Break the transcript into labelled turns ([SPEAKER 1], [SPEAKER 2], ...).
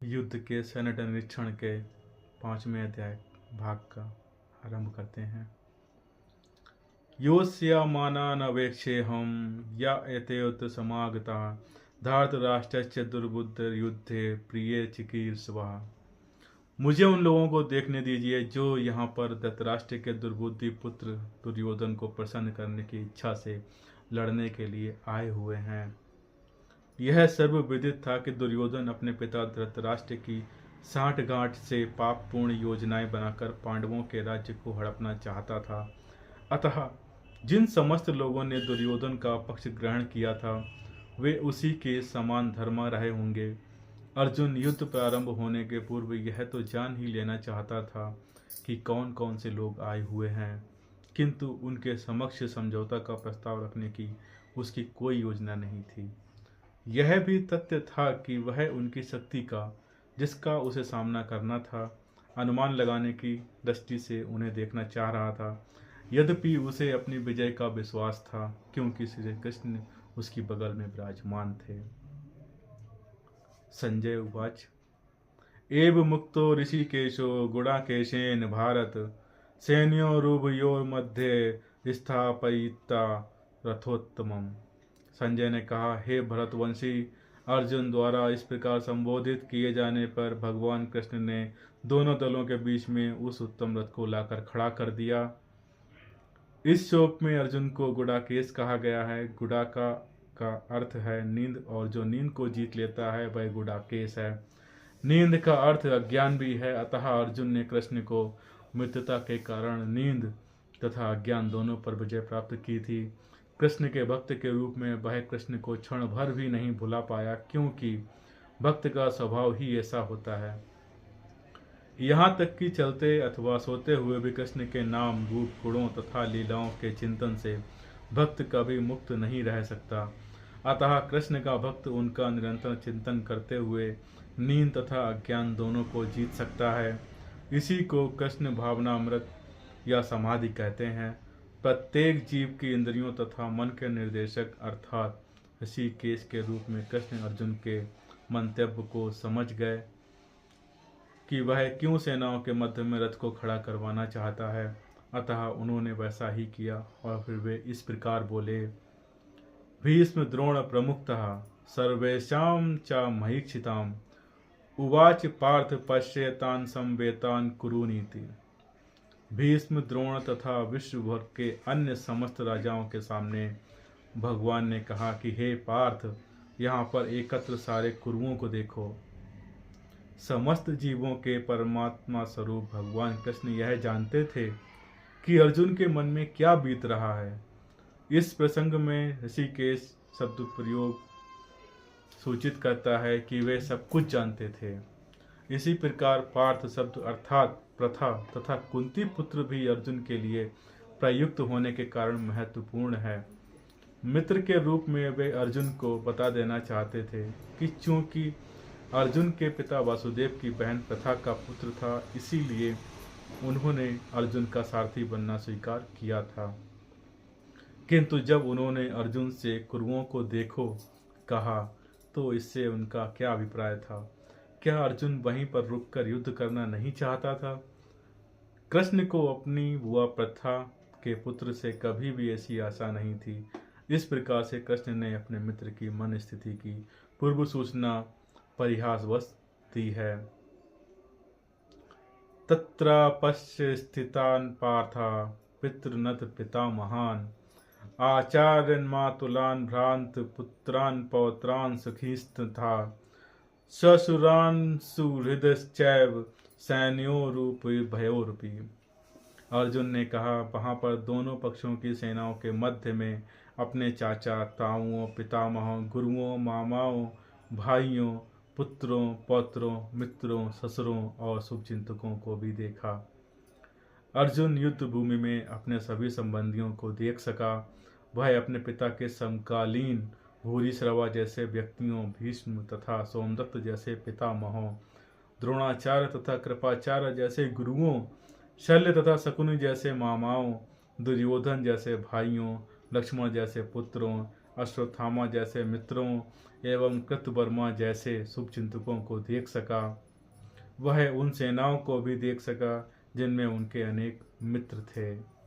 [SPEAKER 1] युद्ध के सैन्य निरीक्षण के 5वें अध्याय भाग का आरंभ करते हैं। योऽस्यामानानवेक्षे हम या एतयोत समागता धार्तराष्ट्रस्य दुर्बुद्धिर्युद्धे प्रिय चिकीर्षवः। मुझे उन लोगों को देखने दीजिए जो यहाँ पर धृतराष्ट्र के दुर्बुद्धि पुत्र दुर्योधन को प्रसन्न करने की इच्छा से लड़ने के लिए आए हुए हैं। यह सर्वविदित था कि दुर्योधन अपने पिता धृतराष्ट्र की साठगांठ से पापपूर्ण योजनाएं बनाकर पांडवों के राज्य को हड़पना चाहता था। अतः जिन समस्त लोगों ने दुर्योधन का पक्ष ग्रहण किया था वे उसी के समान धर्मा रहे होंगे। अर्जुन युद्ध प्रारंभ होने के पूर्व यह तो जान ही लेना चाहता था कि कौन कौन से लोग आए हुए हैं, किंतु उनके समक्ष समझौता का प्रस्ताव रखने की उसकी कोई योजना नहीं थी। यह भी तथ्य था कि वह उनकी शक्ति का, जिसका उसे सामना करना था, अनुमान लगाने की दृष्टि से उन्हें देखना चाह रहा था। यद्यपि उसे अपनी विजय का विश्वास था, क्योंकि श्री कृष्ण उसकी बगल में विराजमान थे। संजय उवाच एव मुक्तो ऋषिकेशो गुणाकेशेन भारत सैन्योरुभयोर्मध्ये स्थापयिता रथोत्तमम्। संजय ने कहा, हे भरतवंशी, अर्जुन द्वारा इस प्रकार संबोधित किए जाने पर भगवान कृष्ण ने दोनों दलों के बीच में उस उत्तम रथ को लाकर खड़ा कर दिया। इस श्लोक में अर्जुन को गुडाकेश कहा गया है। गुडाका का अर्थ है नींद, और जो नींद को जीत लेता है वह गुडाकेश है। नींद का अर्थ अज्ञान भी है। अतः अर्जुन ने कृष्ण को मित्रता के कारण नींद तथा अज्ञान दोनों पर विजय प्राप्त की थी। कृष्ण के भक्त के रूप में वह कृष्ण को क्षण भर भी नहीं भुला पाया, क्योंकि भक्त का स्वभाव ही ऐसा होता है। यहाँ तक कि चलते अथवा सोते हुए भी कृष्ण के नाम, रूप, गुणों तथा लीलाओं के चिंतन से भक्त कभी मुक्त नहीं रह सकता। अतः कृष्ण का भक्त उनका निरंतर चिंतन करते हुए नींद तथा अज्ञान दोनों को जीत सकता है। इसी को कृष्ण भावनामृत या समाधि कहते हैं। प्रत्येक जीव की इंद्रियों तथा मन के निर्देशक अर्थात ऋषिकेश के रूप में कृष्ण अर्जुन के मंतव्य को समझ गए कि वह क्यों सेनाओं के मध्य में रथ को खड़ा करवाना चाहता है। अतः उन्होंने वैसा ही किया और फिर वे इस प्रकार बोले, भीष्म द्रोण प्रमुखतः सर्वेषां च महीक्षिताम् उवाच पार्थ पश्येतान् संवेतान् कुरुनीति। भीष्म, द्रोण तथा विश्व भर के अन्य समस्त राजाओं के सामने भगवान ने कहा कि हे पार्थ, यहाँ पर एकत्र सारे कुरुओं को देखो। समस्त जीवों के परमात्मा स्वरूप भगवान कृष्ण यह जानते थे कि अर्जुन के मन में क्या बीत रहा है। इस प्रसंग में ऋषिकेश शब्द प्रयोग सूचित करता है कि वे सब कुछ जानते थे। इसी प्रकार पार्थ शब्द अर्थात प्रथा तथा कुंती पुत्र भी अर्जुन के लिए प्रयुक्त होने के कारण महत्वपूर्ण है। मित्र के रूप में वे अर्जुन को बता देना चाहते थे कि चूंकि अर्जुन के पिता वासुदेव की बहन प्रथा का पुत्र था, इसीलिए उन्होंने अर्जुन का सारथी बनना स्वीकार किया था। किंतु जब उन्होंने अर्जुन से कुरुओं को देखो कहा तो इससे उनका क्या अभिप्राय था? क्या अर्जुन वहीं पर रुककर युद्ध करना नहीं चाहता था? कृष्ण को अपनी बुआ प्रथा के पुत्र से कभी भी ऐसी आशा नहीं थी। इस प्रकार से कृष्ण ने अपने मित्र की मन स्थिति की पूर्व सूचना परिहासवश दी है। तत्र पश्य स्थितान् पार्था पितृनत पितामहान् आचार्यन् मातुलान् भ्रांत पुत्रान् पौत्रान् सखीस्तथा ससुरान् सुहृदश्चैव सैन्योरूपी भयोरूपी। अर्जुन ने कहा, वहाँ पर दोनों पक्षों की सेनाओं के मध्य में अपने चाचा, ताऊओं, पितामहों, गुरुओं, मामाओं, भाइयों, पुत्रों, पौत्रों, मित्रों, ससुरों और शुभचिंतकों को भी देखा। अर्जुन युद्ध भूमि में अपने सभी संबंधियों को देख सका। वह अपने पिता के समकालीन भूरिश्रवा जैसे व्यक्तियों, भीष्म तथा सोमदत्त जैसे पितामहों, द्रोणाचार्य तथा कृपाचार्य जैसे गुरुओं, शल्य तथा शकुनि जैसे मामाओं, दुर्योधन जैसे भाइयों, लक्ष्मण जैसे पुत्रों अश्वत्थामा जैसे मित्रों एवं कृतवर्मा जैसे शुभचिंतकों को देख सका। वह उन सेनाओं को भी देख सका जिनमें उनके अनेक मित्र थे।